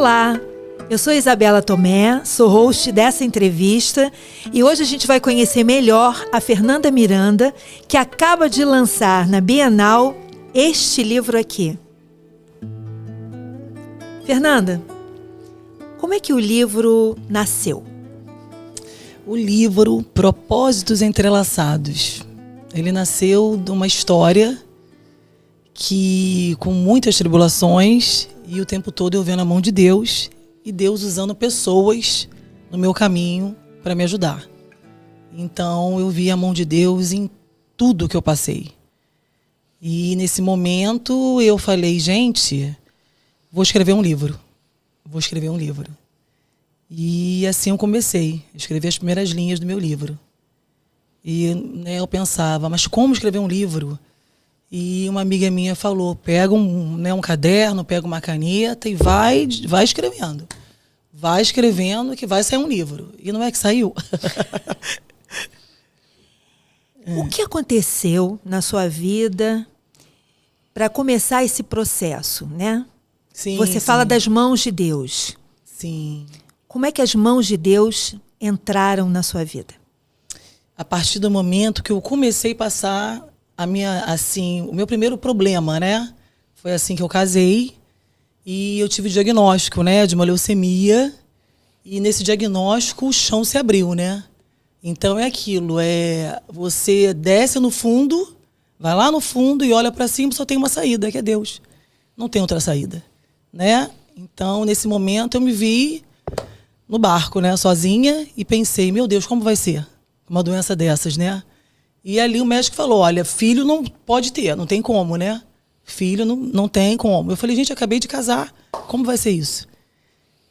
Olá, eu sou Isabela Tomé, sou host dessa entrevista e hoje a gente vai conhecer melhor a Fernanda Miranda, que acaba de lançar na Bienal este livro aqui. Fernanda, como é que o livro nasceu? O livro Propósitos Entrelaçados. Ele nasceu de uma história que, com muitas tribulações, e o tempo todo eu vendo a mão de Deus, e Deus usando pessoas no meu caminho para me ajudar. Então eu vi a mão de Deus em tudo que eu passei. E nesse momento eu falei, gente, vou escrever um livro. E assim eu comecei a escrever as primeiras linhas do meu livro. E eu pensava, mas como escrever um livro? E uma amiga minha falou, pega um caderno, pega uma caneta e vai escrevendo. Vai escrevendo que vai sair um livro. E não é que saiu. O que aconteceu na sua vida para começar esse processo, né? Sim, Você fala das mãos de Deus. Sim. Como é que as mãos de Deus entraram na sua vida? A partir do momento que eu comecei a passar o meu primeiro problema, né? Foi assim que eu casei e eu tive o diagnóstico, né, de uma leucemia. E nesse diagnóstico o chão se abriu, né? Então é aquilo, você desce no fundo, vai lá no fundo e olha para cima, só tem uma saída, que é Deus. Não tem outra saída, né? Então nesse momento eu me vi no barco, né, sozinha e pensei, meu Deus, como vai ser uma doença dessas, né? E ali o médico falou, olha, filho não pode ter, não tem como, né? Filho não tem como. Eu falei, gente, acabei de casar, como vai ser isso?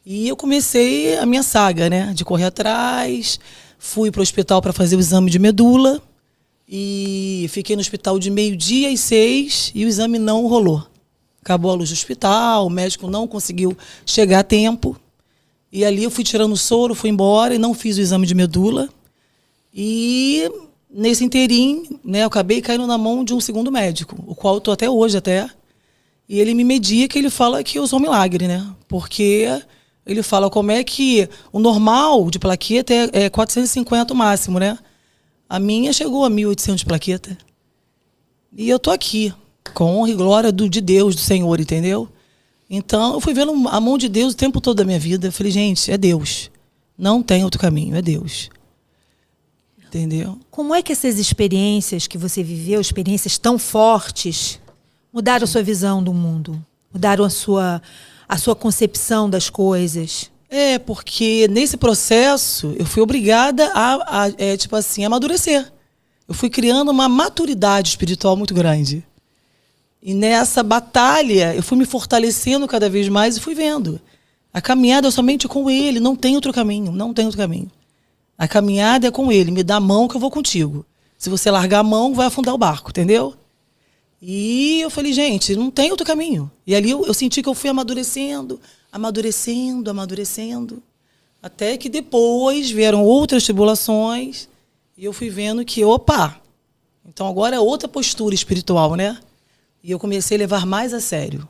E eu comecei a minha saga, né? De correr atrás, fui para o hospital para fazer o exame de medula e fiquei no hospital de 12:00 às 6:00 e o exame não rolou. Acabou a luz do hospital, o médico não conseguiu chegar a tempo. E ali eu fui tirando o soro, fui embora e não fiz o exame de medula. E nesse inteirinho, né, eu acabei caindo na mão de um segundo médico, o qual eu estou até hoje e ele me media, que ele fala que eu sou um milagre, né? Porque ele fala como é que o normal de plaqueta é 450 o máximo, né? A minha chegou a 1.800 de plaqueta. E eu tô aqui, com honra e glória de Deus, do Senhor, entendeu? Então eu fui vendo a mão de Deus o tempo todo da minha vida. Eu falei, gente, é Deus. Não tem outro caminho, é Deus. Entendeu? Como é que essas experiências que você viveu, experiências tão fortes, mudaram a sua visão do mundo? Mudaram a sua concepção das coisas? Porque nesse processo eu fui obrigada a amadurecer. Eu fui criando uma maturidade espiritual muito grande. E nessa batalha eu fui me fortalecendo cada vez mais e fui vendo. A caminhada é somente com Ele, não tem outro caminho, não tem outro caminho. A caminhada é com Ele, me dá a mão que eu vou contigo. Se você largar a mão, vai afundar o barco, entendeu? E eu falei, gente, não tem outro caminho. E ali eu senti que eu fui amadurecendo. Até que depois vieram outras tribulações e eu fui vendo que, então agora é outra postura espiritual, né? E eu comecei a levar mais a sério.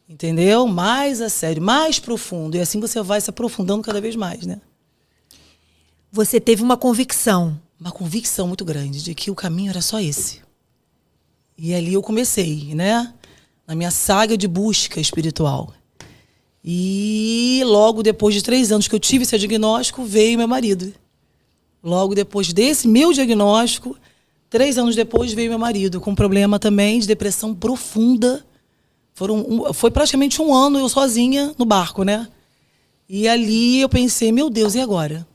Entendeu? Mais a sério, mais profundo. E assim você vai se aprofundando cada vez mais, né? Você teve uma convicção. Uma convicção muito grande de que o caminho era só esse. E ali eu comecei, né? Na minha saga de busca espiritual. E logo depois de 3 anos que eu tive esse diagnóstico, veio meu marido. Logo depois desse meu diagnóstico, 3 anos depois veio meu marido com um problema também de depressão profunda. Foi praticamente 1 ano eu sozinha no barco, né? E ali eu pensei, meu Deus, e agora?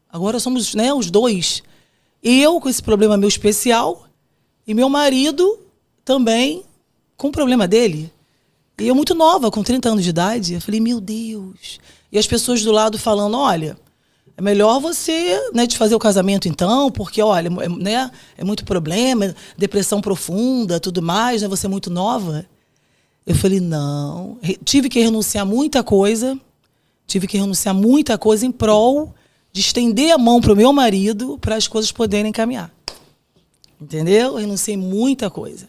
Agora somos, né, os dois. Eu com esse problema meu especial e meu marido também com o problema dele. E eu muito nova, com 30 anos de idade. Eu falei, meu Deus. E as pessoas do lado falando, olha, é melhor você, né, de fazer o casamento então, porque, olha, né, é muito problema, depressão profunda, tudo mais, né, você é muito nova. Eu falei, não. Tive que renunciar muita coisa em prol de estender a mão para o meu marido para as coisas poderem caminhar. Entendeu? Eu renunciei muita coisa.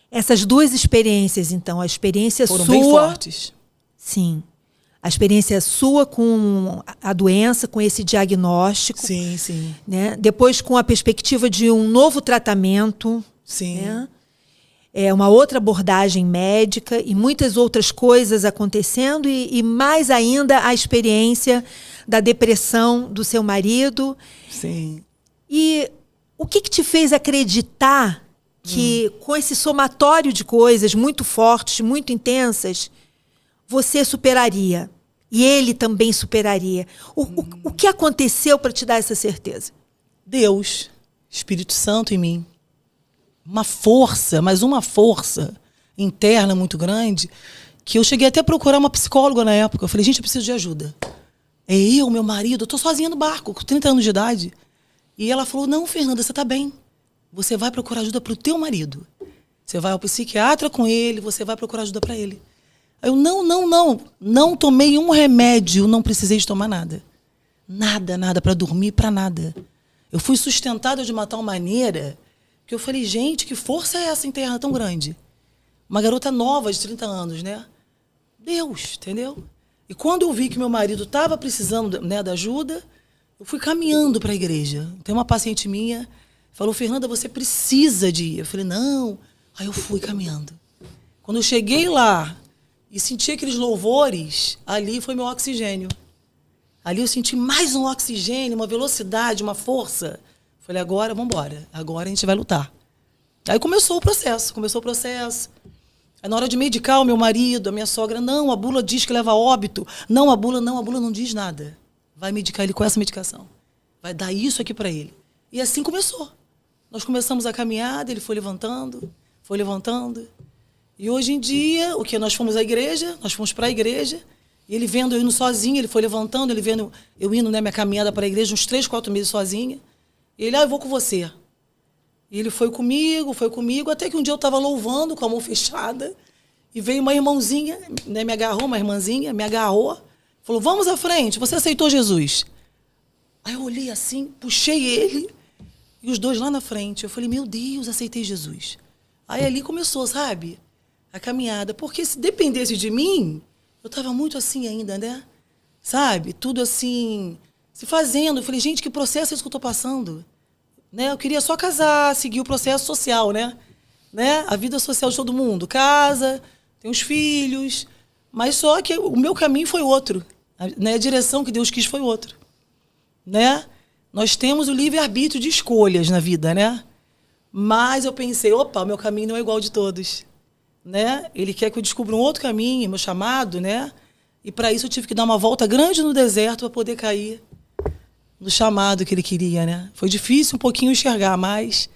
Essas duas experiências, então, a experiência foram sua... bem fortes. Sim. A experiência sua com a doença, com esse diagnóstico. Sim, sim. Né? Depois com a perspectiva de um novo tratamento. Sim. Né? Uma outra abordagem médica e muitas outras coisas acontecendo e mais ainda a experiência da depressão do seu marido. Sim. E o que te fez acreditar que com esse somatório de coisas muito fortes, muito intensas, você superaria? E ele também superaria? O que aconteceu para te dar essa certeza? Deus, Espírito Santo em mim. Uma força, mas uma força interna muito grande, que eu cheguei até a procurar uma psicóloga na época. Eu falei, gente, eu preciso de ajuda. É eu, meu marido, eu tô sozinha no barco, com 30 anos de idade. E ela falou, não, Fernanda, você tá bem. Você vai procurar ajuda pro teu marido. Você vai ao psiquiatra com ele, você vai procurar ajuda para ele. Eu, não tomei um remédio, não precisei de tomar nada. Nada, para dormir, para nada. Eu fui sustentada de uma tal maneira que eu falei, gente, que força é essa interna tão grande? Uma garota nova de 30 anos, né? Deus, entendeu? E quando eu vi que meu marido estava precisando, né, da ajuda, eu fui caminhando para a igreja. Tem uma paciente minha, falou, Fernanda, você precisa de ir. Eu falei, não. Aí eu fui caminhando. Quando eu cheguei lá e senti aqueles louvores, ali foi meu oxigênio. Ali eu senti mais um oxigênio, uma velocidade, uma força. Falei, agora, vamos embora. Agora a gente vai lutar. Aí começou o processo. Aí na hora de medicar o meu marido, a minha sogra, não, a bula diz que leva a óbito. Não, a bula não diz nada. Vai medicar ele com essa medicação. Vai dar isso aqui para ele. E assim começou. Nós começamos a caminhada, ele foi levantando. E hoje em dia, nós fomos à igreja, nós fomos para a igreja, e ele vendo eu indo sozinho, ele foi levantando, ele vendo eu indo, né, minha caminhada para a igreja, uns 3, 4 meses sozinha. E ele, eu vou com você. E ele foi comigo, até que um dia eu estava louvando com a mão fechada, e veio uma irmãzinha, né, uma irmãzinha, me agarrou, falou, vamos à frente, você aceitou Jesus. Aí eu olhei assim, puxei ele, e os dois lá na frente. Eu falei, meu Deus, aceitei Jesus. Aí ali começou, sabe, a caminhada. Porque se dependesse de mim, eu estava muito assim ainda, né? Sabe, tudo assim, se fazendo. Eu falei, gente, que processo é esse que eu estou passando? Né? Eu queria só casar, seguir o processo social, né? A vida social de todo mundo. Casa, tem os filhos. Mas só que o meu caminho foi outro. Né? A direção que Deus quis foi outra. Né? Nós temos o livre-arbítrio de escolhas na vida, né? Mas eu pensei, o meu caminho não é igual de todos. Né? Ele quer que eu descubra um outro caminho, meu chamado, né? E para isso eu tive que dar uma volta grande no deserto para poder cair no chamado que ele queria, né? Foi difícil um pouquinho enxergar, mas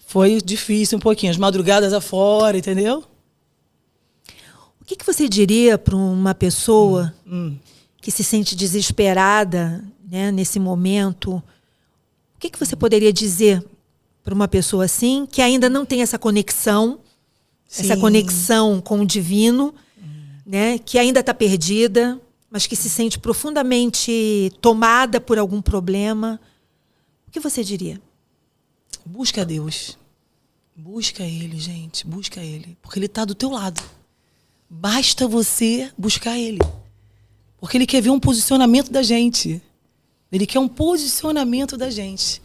foi difícil um pouquinho. As madrugadas afora, entendeu? O que você diria para uma pessoa que se sente desesperada, né, nesse momento? O que você poderia dizer para uma pessoa assim, que ainda não tem essa conexão, essa conexão com o divino, né, que ainda está perdida, mas que se sente profundamente tomada por algum problema? O que você diria? Busca Deus. Busca Ele, gente. Busca Ele. Porque Ele está do teu lado. Basta você buscar Ele. Porque Ele quer ver um posicionamento da gente. Ele quer um posicionamento da gente.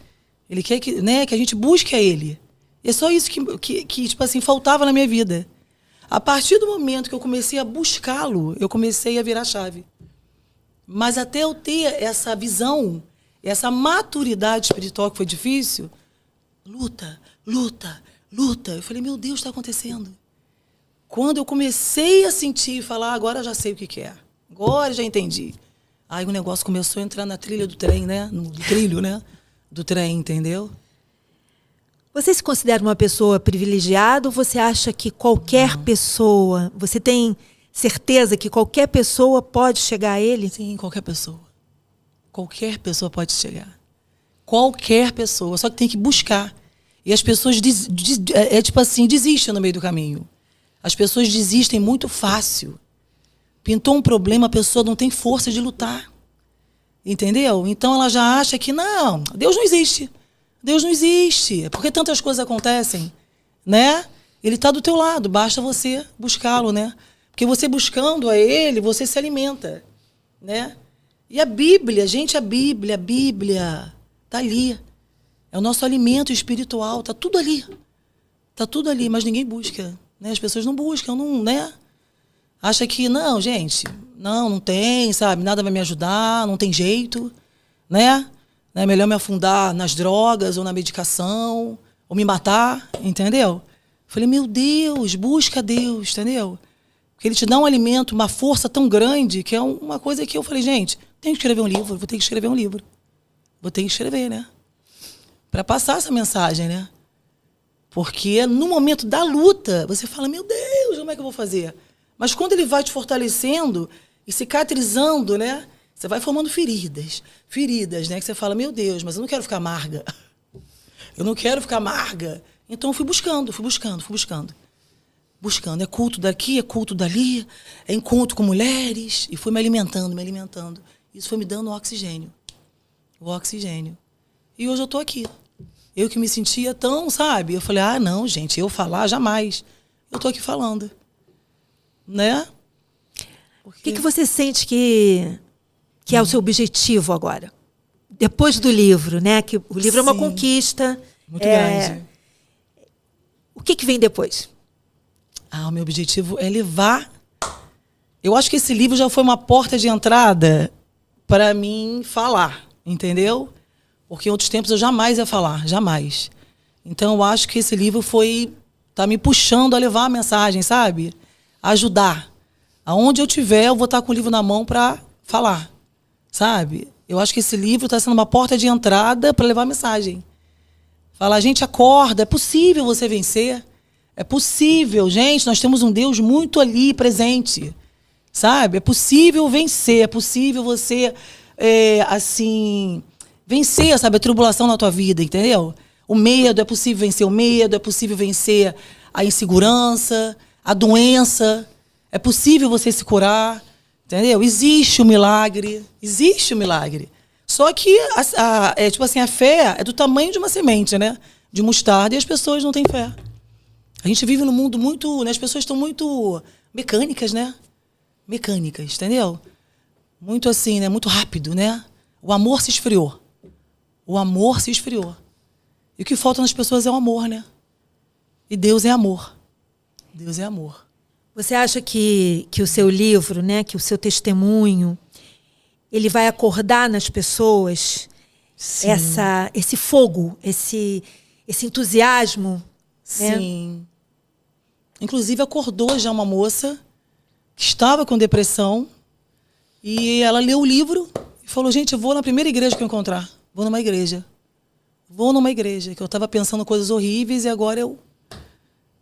Ele quer que, né, que a gente busque a Ele. E é só isso que tipo assim, faltava na minha vida. A partir do momento que eu comecei a buscá-lo, eu comecei a virar a chave. Mas até eu ter essa visão, essa maturidade espiritual que foi difícil, luta. Eu falei, meu Deus, está acontecendo. Quando eu comecei a sentir e falar, agora já sei o que é. Agora já entendi. Aí o negócio começou a entrar na trilha do trem, né? No trilho, né? Do trem, entendeu? Você se considera uma pessoa privilegiada ou você acha que qualquer pessoa... Você tem certeza que qualquer pessoa pode chegar a ele? Sim, qualquer pessoa. Qualquer pessoa pode chegar. Qualquer pessoa. Só que tem que buscar. E as pessoas tipo assim, desistem no meio do caminho. As pessoas desistem muito fácil. Pintou um problema, a pessoa não tem força de lutar. Entendeu? Então ela já acha que, não, Deus não existe. Deus não existe. Porque tantas coisas acontecem, né? Ele está do teu lado, basta você buscá-lo, né? Porque você buscando a Ele, você se alimenta, né? E a Bíblia, gente, a Bíblia tá ali. É o nosso alimento espiritual, tá tudo ali. Tá tudo ali, mas ninguém busca, né? As pessoas não buscam, não, né? Acha que, não, gente, não tem, sabe? Nada vai me ajudar, não tem jeito, né? É melhor me afundar nas drogas ou na medicação, ou me matar, entendeu? Falei, meu Deus, busca Deus, entendeu? Porque Ele te dá um alimento, uma força tão grande, que é uma coisa que eu falei, gente, tenho que escrever um livro, vou ter que escrever um livro. Vou ter que escrever, né? Para passar essa mensagem, né? Porque no momento da luta, você fala, meu Deus, como é que eu vou fazer? Mas quando Ele vai te fortalecendo e cicatrizando, né? Você vai formando feridas, né? Que você fala, meu Deus, mas eu não quero ficar amarga. Eu não quero ficar amarga. Então eu fui buscando. Buscando. É culto daqui, é culto dali, é encontro com mulheres. E fui me alimentando. Isso foi me dando o oxigênio. E hoje eu tô aqui. Eu que me sentia tão, sabe? Eu falei, não, gente, eu falar, jamais. Eu tô aqui falando. Né? Porque... O que você sente que é o seu objetivo agora? Depois do livro, né? Que o livro é uma conquista. Muito grande. O que vem depois? O meu objetivo é levar... Eu acho que esse livro já foi uma porta de entrada para mim falar, entendeu? Porque em outros tempos eu jamais ia falar, jamais. Então eu acho que esse livro tá me puxando a levar a mensagem, sabe? A ajudar. Aonde eu tiver, eu vou estar com o livro na mão para falar, sabe? Eu acho que esse livro está sendo uma porta de entrada para levar a mensagem. Falar, gente, acorda, é possível você vencer. É possível, gente, nós temos um Deus muito ali presente, sabe? É possível vencer, é possível você, vencer, sabe, a tribulação na tua vida, entendeu? O medo, é possível vencer o medo, é possível vencer a insegurança, a doença, é possível você se curar, entendeu? Existe o milagre. Só que, a fé é do tamanho de uma semente, né? De mostarda, e as pessoas não têm fé. A gente vive num mundo muito... Né? As pessoas estão muito mecânicas, né? Mecânicas, entendeu? Muito assim, né? Muito rápido, né? O amor se esfriou. E o que falta nas pessoas é o amor, né? E Deus é amor. Você acha que o seu livro, né? Que o seu testemunho, ele vai acordar nas pessoas esse fogo, esse entusiasmo? Sim. Né? Inclusive, acordou já uma moça que estava com depressão e ela leu o livro e falou, gente, eu vou na primeira igreja que eu encontrar. Vou numa igreja, que eu estava pensando coisas horríveis e agora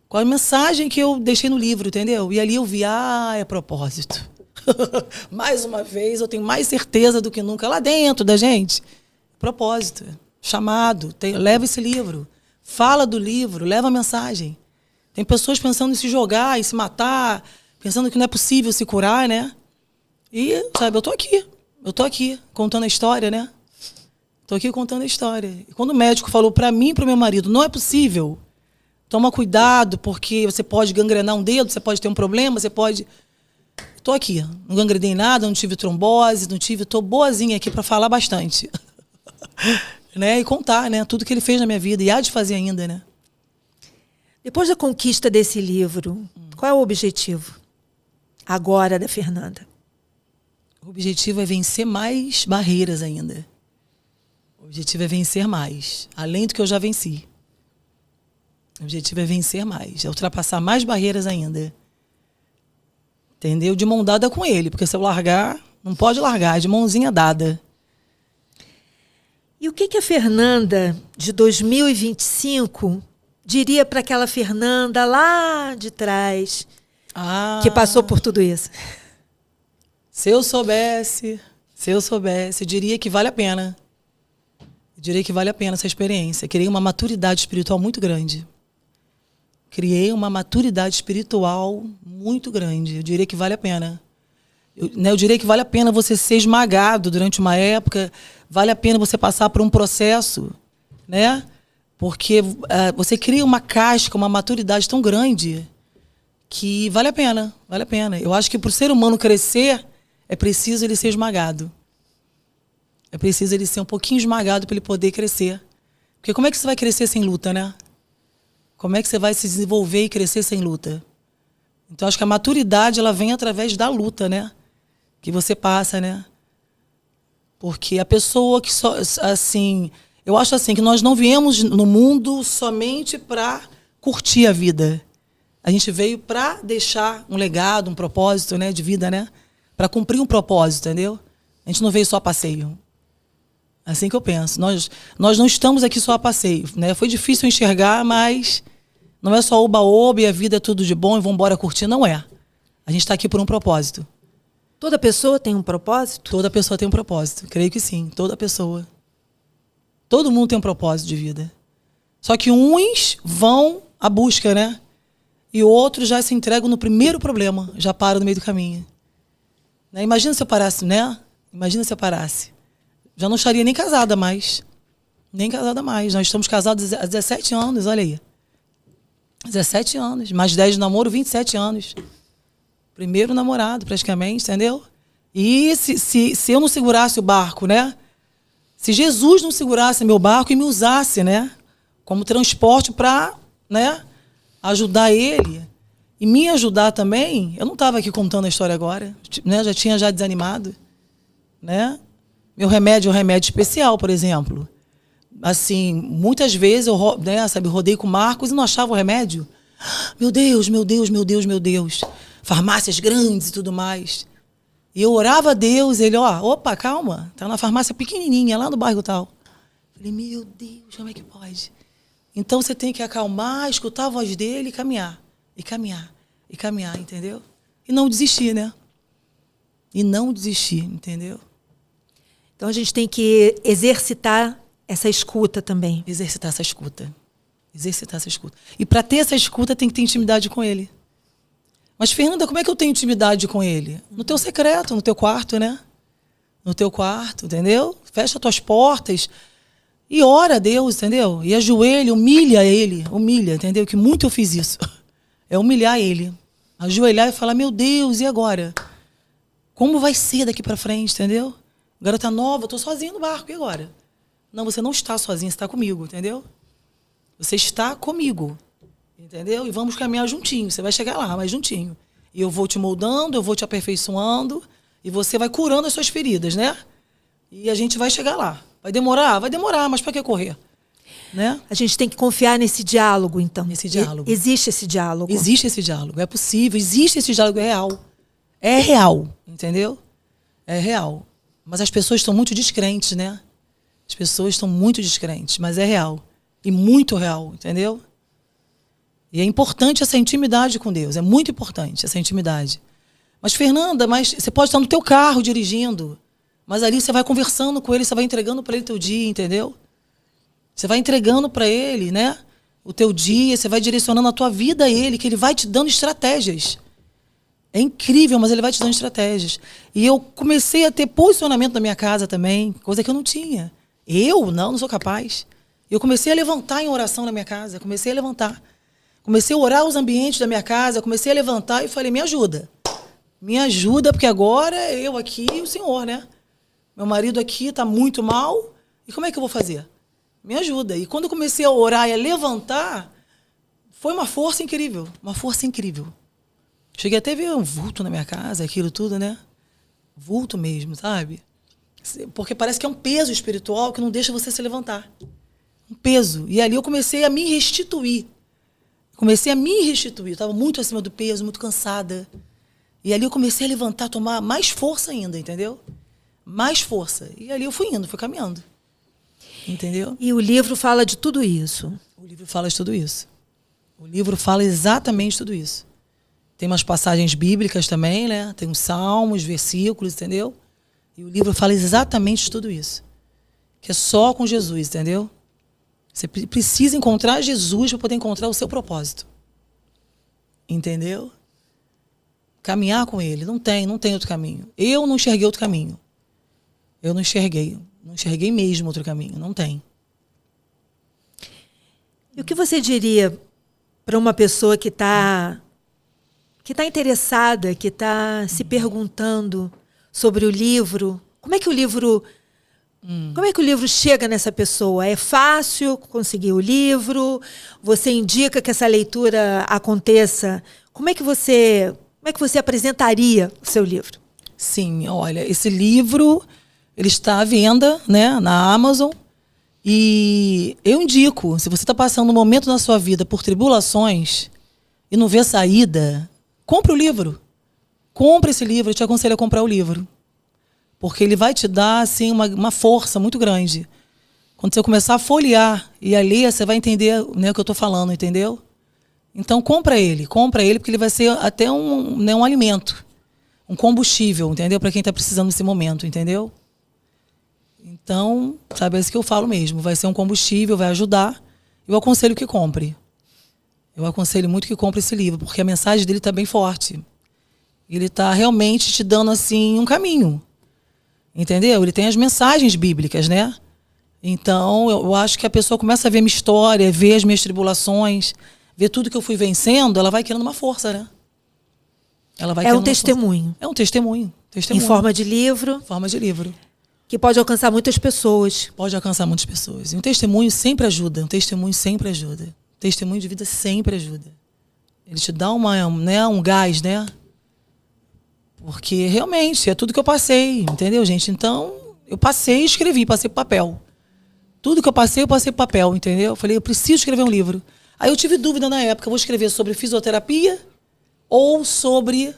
com a mensagem que eu deixei no livro, entendeu? E ali eu vi, é propósito. Mais uma vez, eu tenho mais certeza do que nunca lá dentro da gente. Propósito, chamado, leva esse livro. Fala do livro, leva a mensagem. Tem pessoas pensando em se jogar, em se matar, pensando que não é possível se curar, né? E, sabe, eu tô aqui, contando a história, né? Tô aqui contando a história. E quando o médico falou para mim e pro meu marido, não é possível, toma cuidado, porque você pode gangrenar um dedo, você pode ter um problema, você pode... Tô aqui, não gangrenei nada, não tive trombose, tô boazinha aqui para falar bastante. Né? E contar, né? Tudo que ele fez na minha vida e há de fazer ainda, né? Depois da conquista desse livro, qual é o objetivo agora da Fernanda? O objetivo é vencer mais barreiras ainda. O objetivo é vencer mais, além do que eu já venci. O objetivo é vencer mais, é ultrapassar mais barreiras ainda. Entendeu? De mão dada com ele, porque se eu largar, não pode largar, é de mãozinha dada. E o que a Fernanda de 2025 diria para aquela Fernanda lá de trás, que passou por tudo isso? Se eu soubesse, eu diria que vale a pena. Eu diria que vale a pena essa experiência. Criei uma maturidade espiritual muito grande. Eu diria que vale a pena. Eu diria que vale a pena você ser esmagado durante uma época, vale a pena você passar por um processo, né? Porque você cria uma casca, uma maturidade tão grande que vale a pena, vale a pena. Eu acho que para o ser humano crescer, é preciso ele ser esmagado. É preciso ele ser um pouquinho esmagado para ele poder crescer. Porque como é que você vai crescer sem luta, né? Como é que você vai se desenvolver e crescer sem luta? Então, acho que a maturidade, ela vem através da luta, né? Que você passa, né? Porque a pessoa que só, assim, eu acho assim, que nós não viemos no mundo somente para curtir a vida. A gente veio para deixar um legado, um propósito, né, de vida, né? Para cumprir um propósito, entendeu? A gente não veio só a passeio. Assim que eu penso. Nós não estamos aqui só a passeio, né? Foi difícil enxergar, mas não é só oba-oba e a vida é tudo de bom e vamos embora curtir. Não é. A gente está aqui por um propósito. Toda pessoa tem um propósito? Toda pessoa tem um propósito. Creio que sim. Toda pessoa. Todo mundo tem um propósito de vida. Só que uns vão à busca, né? E outros já se entregam no primeiro problema. Já param no meio do caminho. Né? Imagina se eu parasse, né? Imagina se eu parasse. Já não estaria nem casada mais. Nem casada mais. Nós estamos casados há 17 anos, olha aí. 17 anos. Mais 10 de namoro, 27 anos. Primeiro namorado, praticamente, entendeu? E se eu não segurasse o barco, né? Se Jesus não segurasse meu barco e me usasse, né? Como transporte para, né? Ajudar ele e me ajudar também, eu não estava aqui contando a história agora, né? Já tinha desanimado, né? Meu remédio é um remédio especial, por exemplo. Assim, muitas vezes eu, né, rodei com o Marcos e não achava o remédio. Meu Deus, meu Deus, meu Deus, meu Deus. Farmácias grandes e tudo mais. E eu orava a Deus, ele, opa, calma, tá na farmácia pequenininha, lá no bairro tal. Falei, meu Deus, como é que pode? Então você tem que acalmar, escutar a voz dele e caminhar. E caminhar, e caminhar, entendeu? E não desistir, né? E não desistir, entendeu? Então a gente tem que exercitar essa escuta também. Exercitar essa escuta. Exercitar essa escuta. E para ter essa escuta tem que ter intimidade com ele. Mas, Fernanda, como é que eu tenho intimidade com ele? No teu secreto, no teu quarto, né? No teu quarto, entendeu? Fecha tuas portas e ora a Deus, entendeu? E ajoelha, humilha ele, humilha, entendeu? Que muito eu fiz isso. É humilhar ele. Ajoelhar e falar, meu Deus, e agora? Como vai ser daqui para frente, entendeu? Garota nova, eu tô sozinha no barco, e agora? Não, você não está sozinha, você está comigo, entendeu? Você está comigo. Entendeu? E vamos caminhar juntinho. Você vai chegar lá, mas juntinho. E eu vou te moldando, eu vou te aperfeiçoando. E você vai curando as suas feridas, né? E a gente vai chegar lá. Vai demorar? Vai demorar, mas para que correr? Né? A gente tem que confiar nesse diálogo, então. Nesse diálogo. Existe esse diálogo. Existe esse diálogo. É possível. Existe esse diálogo. É real. É real. Entendeu? É real. Mas as pessoas estão muito descrentes, né? As pessoas estão muito descrentes. Mas é real. E muito real. Entendeu? E é importante essa intimidade com Deus. É muito importante essa intimidade. Mas, Fernanda, você pode estar no teu carro dirigindo, mas ali você vai conversando com ele, você vai entregando para ele o teu dia, entendeu? Você vai entregando para ele, né, o teu dia, você vai direcionando a tua vida a ele, que ele vai te dando estratégias. É incrível, mas ele vai te dando estratégias. E eu comecei a ter posicionamento na minha casa também, coisa que eu não tinha. Eu não sou capaz. Eu comecei a levantar em oração na minha casa, comecei a levantar. Comecei a orar os ambientes da minha casa, comecei a levantar e falei, me ajuda. Me ajuda, porque agora eu aqui e o Senhor, né? Meu marido aqui está muito mal, e como é que eu vou fazer? Me ajuda. E quando eu comecei a orar e a levantar, foi uma força incrível, uma força incrível. Cheguei até a ver um vulto na minha casa, aquilo tudo, né? Vulto mesmo, sabe? Porque parece que é um peso espiritual que não deixa você se levantar. Um peso. E ali eu comecei a me restituir. Comecei a me restituir. Estava muito acima do peso, muito cansada. E ali eu comecei a levantar, tomar mais força ainda, entendeu? Mais força. E ali eu fui indo, fui caminhando. Entendeu? E o livro fala de tudo isso. O livro fala de tudo isso. O livro fala exatamente tudo isso. Tem umas passagens bíblicas também, né? Tem uns salmos, versículos, entendeu? E o livro fala exatamente de tudo isso. Que é só com Jesus, entendeu? Você precisa encontrar Jesus para poder encontrar o seu propósito. Entendeu? Caminhar com ele. Não tem outro caminho. Eu não enxerguei outro caminho. Eu não enxerguei. Não enxerguei mesmo outro caminho. Não tem. E o que você diria para uma pessoa que está que está interessada, que está se perguntando sobre o livro, como é que o livro chega nessa pessoa? É fácil conseguir o livro? Você indica que essa leitura aconteça? Como é que você apresentaria o seu livro? Sim, olha, esse livro ele está à venda, né, na Amazon. E eu indico, se você está passando um momento na sua vida por tribulações e não vê saída, compre o livro. Compre esse livro, eu te aconselho a comprar o livro. Porque ele vai te dar assim, uma força muito grande. Quando você começar a folhear e a ler, você vai entender, né, o que eu estou falando, entendeu? Então compra ele porque ele vai ser até um alimento, um combustível, entendeu? Para quem está precisando nesse momento, entendeu? Então, sabe, é isso que eu falo mesmo. Vai ser um combustível, vai ajudar. Eu aconselho que compre. Eu aconselho muito que compre esse livro, porque a mensagem dele está bem forte. Ele está realmente te dando assim um caminho. Entendeu? Ele tem as mensagens bíblicas, né? Então, eu acho que a pessoa começa a ver minha história, ver as minhas tribulações, ver tudo que eu fui vencendo, ela vai querendo uma força, né? Ela vai É um testemunho. É um testemunho. Em forma de livro. Em forma de livro. Que pode alcançar muitas pessoas. Pode alcançar muitas pessoas. E um testemunho sempre ajuda. Um testemunho sempre ajuda. Um testemunho de vida sempre ajuda. Ele te dá um gás, né? Porque realmente é tudo que eu passei, entendeu, gente? Então, eu passei e escrevi, passei pro papel. Tudo que eu passei pro papel, entendeu? Eu falei, eu preciso escrever um livro. Aí eu tive dúvida na época, eu vou escrever sobre fisioterapia ou sobre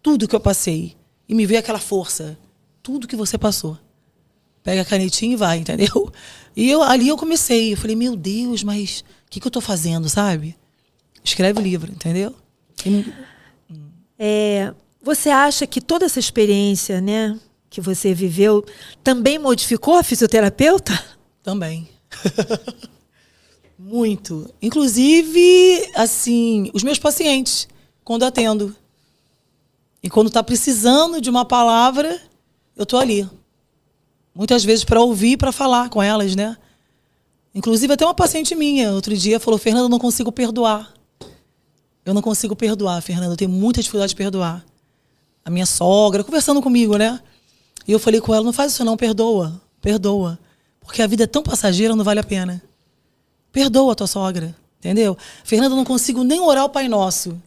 tudo que eu passei. E me veio aquela força. Tudo que você passou. Pega a canetinha e vai, entendeu? E ali eu comecei. Eu falei, meu Deus, mas o que eu tô fazendo, sabe? Escreve o livro, entendeu? Você acha que toda essa experiência, né, que você viveu também modificou a fisioterapeuta? Também. Muito. Inclusive, assim, os meus pacientes, quando atendo. E quando tá precisando de uma palavra, eu tô ali. Muitas vezes para ouvir e para falar com elas, né? Inclusive, até uma paciente minha, outro dia, falou, Fernanda, eu não consigo perdoar. Eu não consigo perdoar, Fernanda. Eu tenho muita dificuldade de perdoar. A minha sogra, conversando comigo, né? E eu falei com ela, não faz isso não, perdoa. Perdoa. Porque a vida é tão passageira, não vale a pena. Perdoa a tua sogra, entendeu? Fernanda, eu não consigo nem orar o Pai Nosso.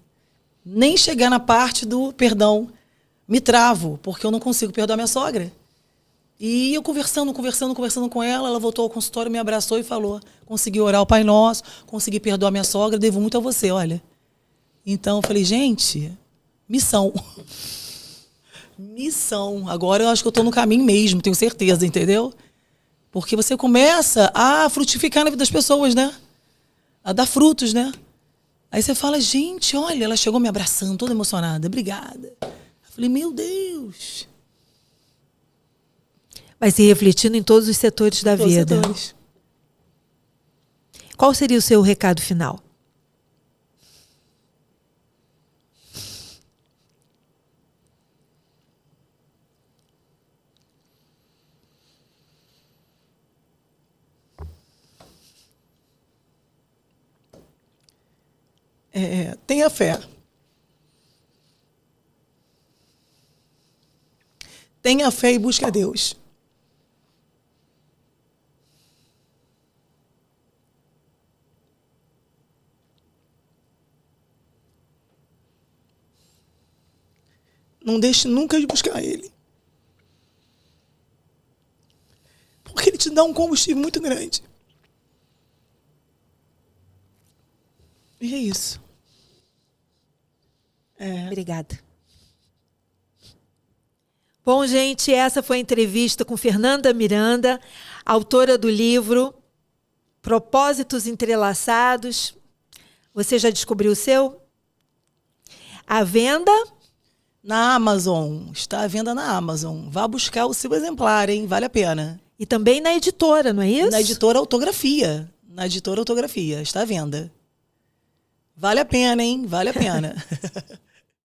Nem chegar na parte do perdão. Me travo, porque eu não consigo perdoar minha sogra. E eu conversando com ela voltou ao consultório, me abraçou e falou, consegui orar o Pai Nosso, consegui perdoar minha sogra, devo muito a você, olha. Então eu falei, gente, missão. Missão. Agora eu acho que eu estou no caminho mesmo, tenho certeza, entendeu? Porque você começa a frutificar na vida das pessoas, né? A dar frutos, né? Aí você fala, gente, olha, ela chegou me abraçando, toda emocionada, obrigada. Eu falei, meu Deus. Vai se refletindo em todos os setores da vida. Setores. Qual seria o seu recado final? Tenha fé. Tenha fé e busque a Deus. Não deixe nunca de buscar Ele. Porque Ele te dá um combustível muito grande. E é isso. Obrigada. Bom, gente, essa foi a entrevista com Fernanda Miranda, autora do livro Propósitos Entrelaçados. Você já descobriu o seu? À venda? Na Amazon. Está à venda na Amazon. Vá buscar o seu exemplar, hein? Vale a pena. E também na editora, não é isso? Na editora Autografia. Na editora Autografia. Está à venda. Vale a pena, hein? Vale a pena.